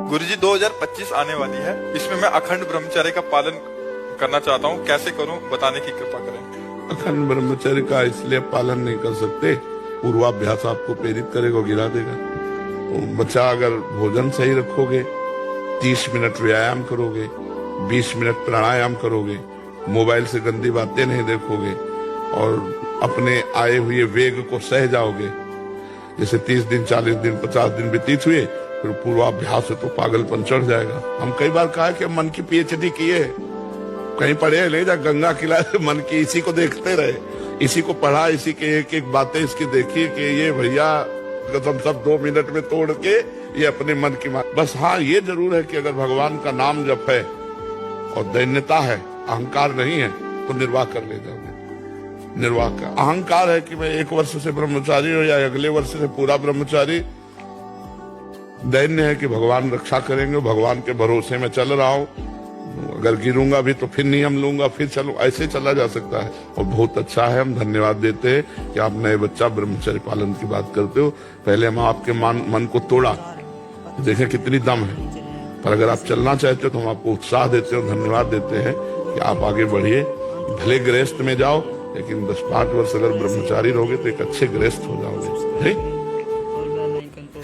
गुरुजी 2025 आने वाली है, इसमें मैं अखंड ब्रह्मचर्य का पालन करना चाहता हूँ, कैसे करूँ बताने की कृपा करें। अखंड ब्रह्मचर्य का इसलिए पालन नहीं कर सकते, पूर्वाभ्यास आपको प्रेरित करेगा, गिरा देगा। तो बच्चा अगर भोजन सही रखोगे, 30 मिनट व्यायाम करोगे, 20 मिनट प्राणायाम करोगे, मोबाइल से गंदी बातें नहीं देखोगे और अपने आए हुए वेग को सह जाओगे, जैसे 30 दिन 40 दिन 50 दिन व्यतीत हुए, फिर पूर्वाभ्यास से तो पागलपन चढ़ जाएगा। हम कई बार कहा कि मन की PhD किए, कहीं पढ़े ले जा, गंगा किनारे मन की इसी को देखते रहे, इसी को पढ़ा, इसी के एक एक बातें इसकी देखी कि ये भैया कसम सब 2 मिनट में तोड़ के ये अपने मन की बात। बस हाँ, ये जरूर है कि अगर भगवान का नाम जप है और दैन्यता है, अहंकार नहीं है, तो निर्वाह कर ले जाओगे। निर्वाह का अहंकार है कि मैं 1 वर्ष से ब्रह्मचारी हूं या अगले वर्ष से पूरा ब्रह्मचारी, दैन्य है कि भगवान रक्षा करेंगे, भगवान के भरोसे में चल रहा हूं, अगर गिरूंगा भी तो फिर नियम लूंगा, फिर चलो, ऐसे चला जा सकता है। और बहुत अच्छा है, हम धन्यवाद देते हैं कि आप नए बच्चा ब्रह्मचर्य पालन की बात करते हो। पहले हम आपके मन को तोड़ा, देखें कितनी दम है, पर अगर आप चलना चाहते हो तो हम आपको उत्साह देते हो, धन्यवाद देते हैं कि आप आगे बढ़िए। भले गृहस्थ में जाओ, लेकिन 10-5 वर्ष अगर ब्रह्मचारी रहोगे तो एक अच्छे गृहस्थ हो जाओगे।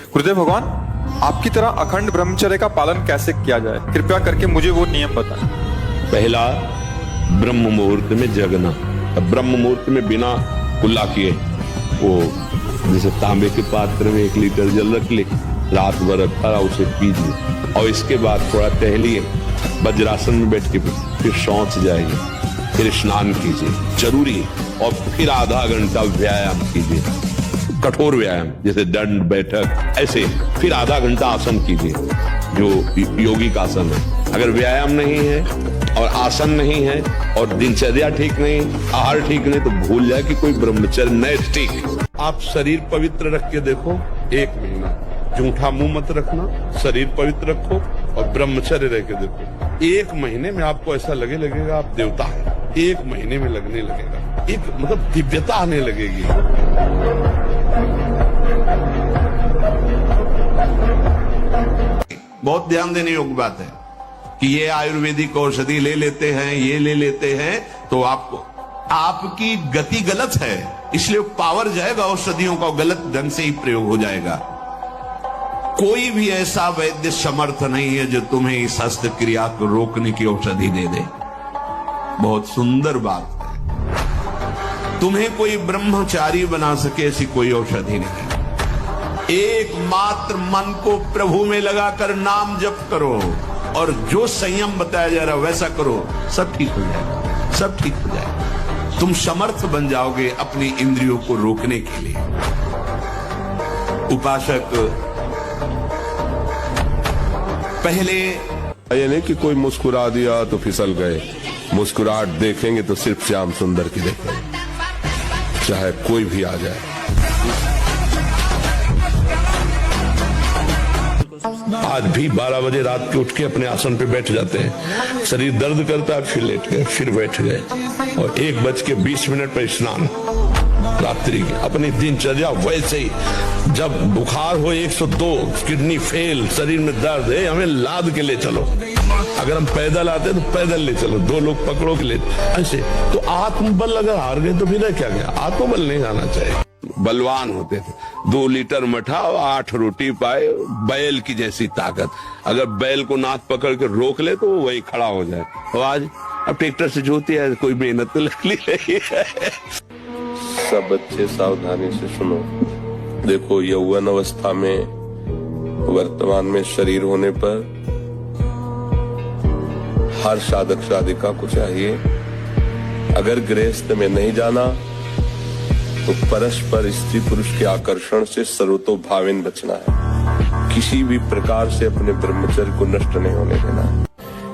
गुरुदेव भगवान, आपकी तरह अखंड ब्रह्मचर्य का पालन कैसे किया जाए, कृपया करके मुझे वो नियम बताएं। पहला, ब्रह्म मुहूर्त में जगना। अब ब्रह्म मुहूर्त में बिना कुल्ला किए, वो जैसे तांबे के पात्र में 1 लीटर जल रख ले, रात भर रखा, उसे पीजिए और इसके बाद थोड़ा टहलिए, वज्रासन में बैठ के फिर शौच जाइए, फिर स्नान कीजिए, जरूरी है। और फिर आधा घंटा व्यायाम कीजिए, कठोर व्यायाम जैसे दंड बैठक, ऐसे फिर आधा घंटा आसन कीजिए जो योगिक आसन है। अगर व्यायाम नहीं है और आसन नहीं है और दिनचर्या ठीक नहीं, आहार ठीक नहीं, तो भूल जाए कि कोई ब्रह्मचर्य नैष्ठिक। आप शरीर पवित्र रख के देखो, 1 महीना जूठा मुंह मत रखना, शरीर पवित्र रखो और ब्रह्मचर्य रह के देखो, 1 महीने में आपको ऐसा लगेगा आप देवता हैं। 1 महीने में लगने लगेगा, एक मतलब दिव्यता आने लगेगी। बहुत ध्यान देने योग्य बात है कि ये आयुर्वेदिक औषधि ले लेते हैं, ये ले लेते हैं, तो आपकी गति गलत है, इसलिए पावर जाएगा औषधियों का, गलत ढंग से ही प्रयोग हो जाएगा। कोई भी ऐसा वैद्य समर्थ नहीं है जो तुम्हें इस हस्त क्रिया को रोकने की औषधि दे दे। बहुत सुंदर बात है, तुम्हें कोई ब्रह्मचारी बना सके ऐसी कोई औषधि नहीं। एकमात्र मन को प्रभु में लगाकर नाम जप करो और जो संयम बताया जा रहा है वैसा करो, सब ठीक हो जाएगा, सब ठीक हो जाएगा। तुम समर्थ बन जाओगे अपनी इंद्रियों को रोकने के लिए। उपासक पहले ये नहीं कि कोई मुस्कुरा दिया तो फिसल गए, मुस्कुराहट देखेंगे तो सिर्फ श्याम सुंदर की देखेंगे, चाहे कोई भी आ जाए। आज भी 12 बजे रात के उठ के अपने आसन पे बैठ जाते हैं, शरीर दर्द करता है, फिर लेट गए, फिर बैठ गए, और 1:20 पर स्नान रात्रि की। अपनी दिनचर्या वैसे ही, जब बुखार हो 102, किडनी फेल, शरीर में दर्द है, हमें लाद के ले चलो, अगर हम पैदल आते तो पैदल ले चलो, 2 लोग पकड़ो के ले, ऐसे। तो आत्मबल अगर हार गए तो फिर क्या गया, आत्मबल नहीं आना चाहिए। बलवान होते थे, 2 लीटर मठा और 8 रोटी पाए, बैल की जैसी ताकत। अगर बैल को नाथ पकड़ के रोक ले तो वो वही खड़ा हो जाए। और आज अब ट्रैक्टर से जोती है, कोई मेहनत तो लग रही है। सब बच्चे सावधानी से सुनो। देखो, यौवन अवस्था में, वर्तमान में शरीर होने पर हर साधक साधिका को चाहिए, अगर गृहस्थ में नहीं जाना तो परस्पर स्त्री पुरुष के आकर्षण से सर्वतोभावेन बचना है, किसी भी प्रकार से अपने ब्रह्मचर्य को नष्ट नहीं होने देना है।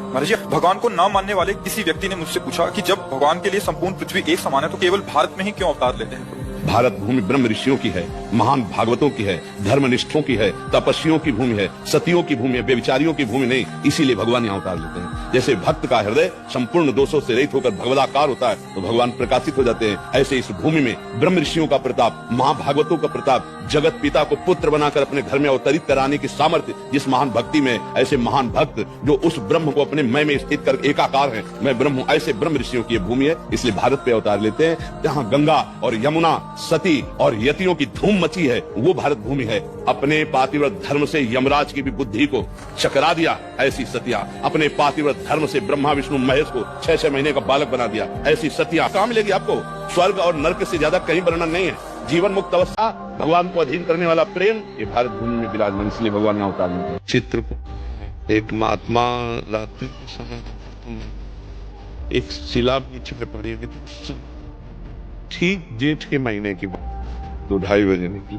महाराज जी, भगवान को न मानने वाले किसी व्यक्ति ने मुझसे पूछा कि जब भगवान के लिए संपूर्ण पृथ्वी एक समान है तो केवल भारत में ही क्यों अवतार लेते हैं? भारत भूमि ब्रह्म ऋषियों की है, महान भागवतों की है, धर्मनिष्ठों की है, तपस्वियों की भूमि है, सतियों की भूमि है, बेविचारियों की भूमि नहीं। इसीलिए भगवान यहाँ अवतार लेते हैं। जैसे भक्त का हृदय संपूर्ण दोषों से रहित होकर भगवदाकार होता है तो भगवान प्रकाशित हो जाते हैं, ऐसे इस भूमि में ब्रह्म ऋषियों का प्रताप, महाभागवतों का प्रताप, जगत पिता को पुत्र बनाकर अपने घर में अवतरित कराने की सामर्थ्य जिस महान भक्ति में, ऐसे महान भक्त जो उस ब्रह्म को अपने मैं में स्थित कर एकाकार है, मैं ब्रह्म हूं, ऐसे ब्रह्म ऋषियों की भूमि है। इसलिए भारत पे अवतार लेते हैं। जहाँ गंगा और यमुना, सती और यतियों की धूम मची है, वो भारत भूमि है। अपने पातिव्रत धर्म से यमराज की भी बुद्धि को चकरा दिया, ऐसी सतिया। अपने पातिव्रत धर्म से ब्रह्मा विष्णु महेश को 6-6 महीने का बालक बना दिया, ऐसी सतिया। कहाँ मिलेगी आपको? स्वर्ग और नर्क से ज्यादा कहीं वर्णन नहीं है। जीवन मुक्त अवस्था, भगवान को अधीन करने वाला प्रेम, ये भारत भूमि में विराजमान। इसलिए भगवान यहाँ अवतार लेते हैं। चित्र को एक महात्मा रात्रि के समय एक शिला बीच में पड़ी हुई, ठीक जेठ के महीने की बात, 2-2:30 बजे निकली।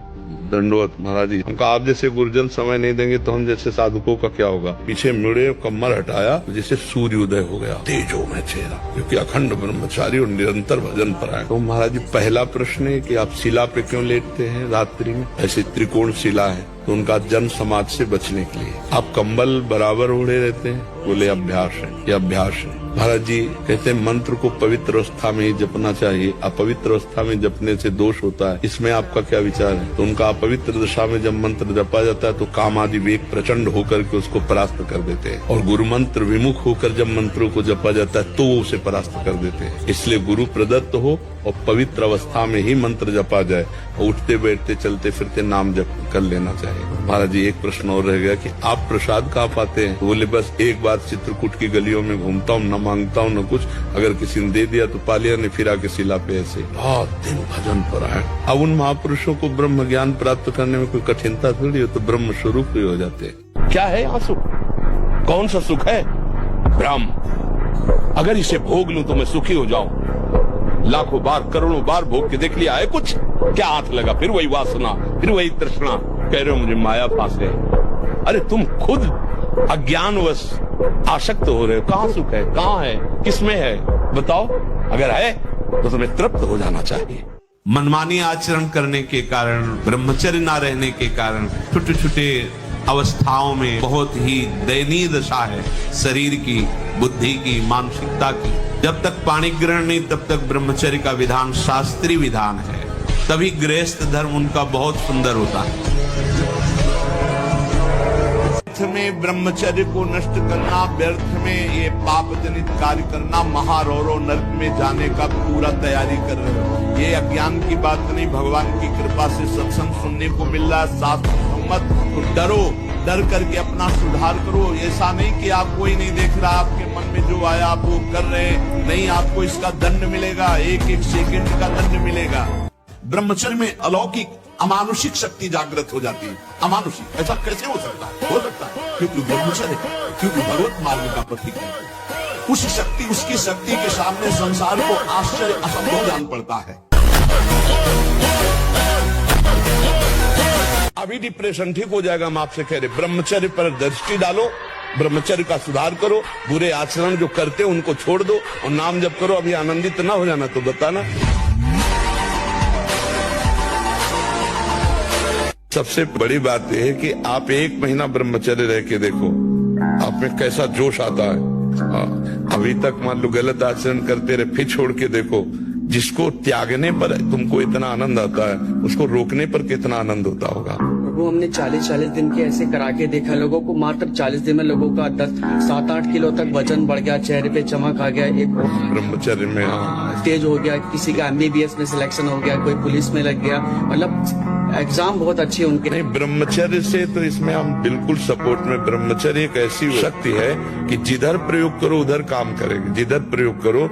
दंडवत महाराज जी, हमको आप जैसे गुरुजन समय नहीं देंगे तो हम जैसे साधुकों का क्या होगा। पीछे मुड़े, कमर हटाया, जैसे सूर्य उदय हो गया, तेजो में चेहरा, क्योंकि अखंड ब्रह्मचारी और निरंतर भजन पर आए। तो महाराज जी, पहला प्रश्न है कि आप शिला पे क्यों लेटते हैं रात्रि में? ऐसी त्रिकोण शिला है तो उनका जन समाज से बचने के लिए। आप कंबल बराबर ओढ़े रहते हैं? बोले अभ्यास है, ये अभ्यास है। महाराज जी कहते हैं मंत्र को पवित्र अवस्था में ही जपना चाहिए, अपवित्र अवस्था में जपने से दोष होता है। इसमें आपका क्या विचार है? तो उनका अपवित्र दशा में जब मंत्र जपा जाता है तो काम आदि वेग प्रचंड होकर के उसको परास्त कर देते हैं, और गुरु मंत्र विमुख होकर जब मंत्रों को जपा जाता है तो वो उसे परास्त कर देते हैं। इसलिए गुरु प्रदत्त हो और पवित्र अवस्था में ही मंत्र जपा जाए, और उठते बैठते चलते फिरते नाम जप कर लेना चाहिए। महाराज जी, एक प्रश्न और रह गया कि आप प्रसाद कहाँ पाते हैं? बोले बस एक बार चित्रकूट की गलियों में घूमता हूँ, न मांगता हूँ न कुछ, अगर किसी ने दे दिया तो पा लिया, नहीं फिरा के शिला पे ऐसे बहुत दिन भजन पर आए। अब उन महापुरुषों को ब्रह्म ज्ञान प्राप्त करने में कोई कठिनता थोड़ी हो, तो ब्रह्म स्वरूप ही हो जाते हैं। क्या है यहाँ सुख? कौन सा सुख है? ब्रह्म। अगर इसे भोग लूं तो मैं सुखी हो जाऊं। लाखों बार, करोड़ों बार भोग के देख लिया है कुछ? क्या हाथ लगा? फिर वही वासना, फिर वही तृष्णा। कह रहे हो मुझे माया फांसे। अरे तुम खुद अज्ञानवश आसक्त हो रहे हो। कहाँ सुख है? कहाँ है? किसमें है? बताओ। अगर है तो तुम्हें तृप्त हो जाना चाहिए। मनमानी आचरण करने के कारण, ब्रह्मचर्य ना रहने के कारण छोटे छोटे अवस्थाओं में बहुत ही दयनीय दशा है शरीर की, बुद्धि की, मानसिकता की। जब तक पाणी ग्रहण नहीं तब तक ब्रह्मचर्य का विधान शास्त्रीय विधान है, तभी गृहस्थ धर्म उनका बहुत सुंदर होता है। में ब्रह्मचर्य को नष्ट करना, व्यर्थ में ये पाप जनित कार्य करना, महारौरो नर्क में जाने का पूरा तैयारी कर रहे हो। ये अज्ञान की बात नहीं, भगवान की कृपा से सत्संग सुनने को मिल रहा है, शास्त्र सम्मत। तो डरो, डर करके अपना सुधार करो। ऐसा नहीं कि आप कोई नहीं देख रहा, आपके मन में जो आया आप वो कर रहे हैं, नहीं, आपको इसका दंड मिलेगा, एक एक सेकंड का दंड मिलेगा। ब्रह्मचर्य में अलौकिक अमानुषिक शक्ति जागृत हो जाती है। अमानुषिक, ऐसा कैसे हो सकता है? हो सकता है क्योंकि ब्रह्मचर्य, क्योंकि भगवत मार्ग का प्रतीक है। उस शक्ति, उसकी शक्ति के सामने संसार को आश्चर्य असंभव जान पड़ता है। अभी डिप्रेशन ठीक हो जाएगा, हम आपसे कह रहे। ब्रह्मचर्य पर दृष्टि डालो, ब्रह्मचर्य का सुधार करो, बुरे आचरण जो करते उनको छोड़ दो और नाम जप करो। अभी आनंदित ना हो जाना तो बताना। सबसे बड़ी बात यह है कि आप 1 महीना ब्रह्मचर्य रह के देखो, आप में कैसा जोश आता है। अभी तक मान लो गलत आचरण करते रहे, फिर छोड़ के देखो। जिसको त्यागने पर तुमको इतना आनंद आता है, उसको रोकने पर कितना आनंद होता होगा। वो हमने 40-40 दिन के ऐसे करा के देखा लोगों को। मात्र 40 दिन में लोगों का 10-7-8 किलो तक वजन बढ़ गया, चेहरे पे चमक आ गया, एक ब्रह्मचर्य में तेज हो गया, किसी का MBBS में सिलेक्शन हो गया, कोई पुलिस में लग गया, मतलब एग्जाम बहुत अच्छे उनके। नहीं, ब्रह्मचर्य से तो इसमें हम बिल्कुल सपोर्ट में। ब्रह्मचर्य एक ऐसी शक्ति है कि जिधर प्रयोग करो उधर काम करेगी, जिधर प्रयोग करो।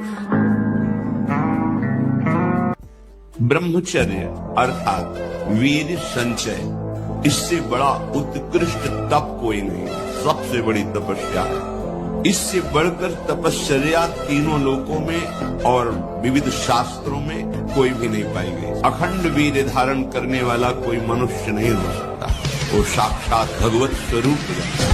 ब्रह्मचर्य अर्थात वीर संचय, इससे बड़ा उत्कृष्ट तप कोई नहीं, सबसे बड़ी तपस्या है। इससे बढ़कर तपश्चर्या तीनों लोकों में और विविध शास्त्रों में कोई भी नहीं पाई गई। अखंड वीर्य धारण करने वाला कोई मनुष्य नहीं हो सकता, वो साक्षात भगवत स्वरूप है।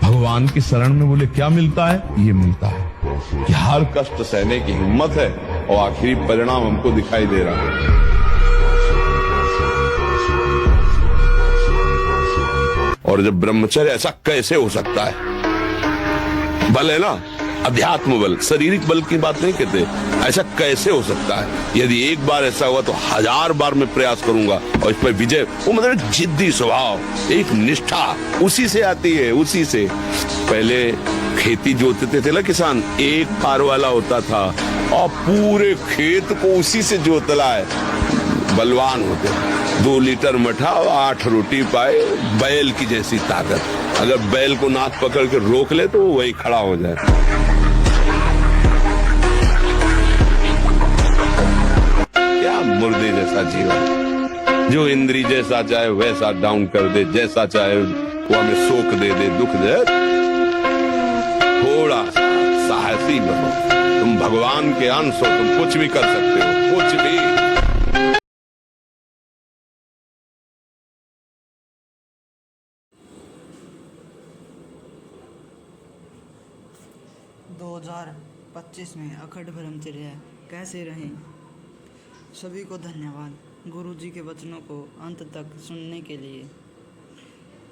भगवान की शरण में बोले क्या मिलता है? ये मिलता है कि हर कष्ट सहने की हिम्मत है, और आखिरी परिणाम हमको दिखाई दे रहा है। और जब ब्रह्मचर्य, ऐसा कैसे हो सकता है? बल है ना, अध्यात्म बल, शारीरिक बल की बात नहीं कहते, ऐसा कैसे हो सकता है? यदि एक बार ऐसा हुआ तो 1000 बार मैं प्रयास करूंगा और इस पर विजय। वो मतलब जिद्दी स्वभाव, एक निष्ठा उसी से आती है, उसी से। पहले खेती जोतते थे ना किसान, एक पार वाला होता था और पूरे खेत को उसी से जोतला है। बलवान होते, 2 लीटर मठा और 8 रोटी पाए, बैल की जैसी ताकत। अगर बैल को नाक पकड़ के रोक ले तो वही खड़ा हो जाए। क्या मुर्दे जैसा जीवन, जो इंद्री जैसा चाहे वैसा डाउन कर दे, जैसा चाहे वो हमें शोक दे दे, दुख दे। थोड़ा सा साहसी बनो, तुम भगवान के अंश हो, तुम कुछ भी कर सकते हो, कुछ भी। 2025 में अखंड ब्रह्मचर्य कैसे रहें। सभी को धन्यवाद गुरु जी के वचनों को अंत तक सुनने के लिए,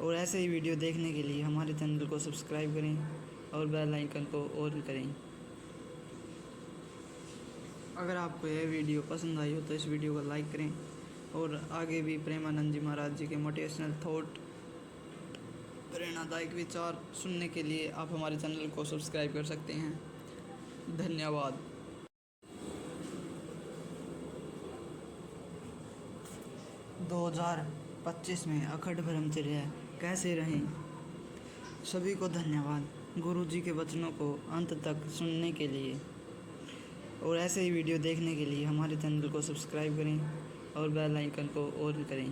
और ऐसे ही वीडियो देखने के लिए हमारे चैनल को सब्सक्राइब करें और बेल आइकन को ऑन करें। अगर आपको यह वीडियो पसंद आई हो तो इस वीडियो को लाइक करें, और आगे भी प्रेमानंद जी महाराज जी के मोटिवेशनल थॉट, प्रेरणादायक विचार सुनने के लिए आप हमारे चैनल को सब्सक्राइब कर सकते हैं। धन्यवाद। 2025 में अखंड ब्रह्मचर्य कैसे रहें। सभी को धन्यवाद गुरु जी के वचनों को अंत तक सुनने के लिए, और ऐसे ही वीडियो देखने के लिए हमारे चैनल को सब्सक्राइब करें और बेल आइकन को ऑन करें।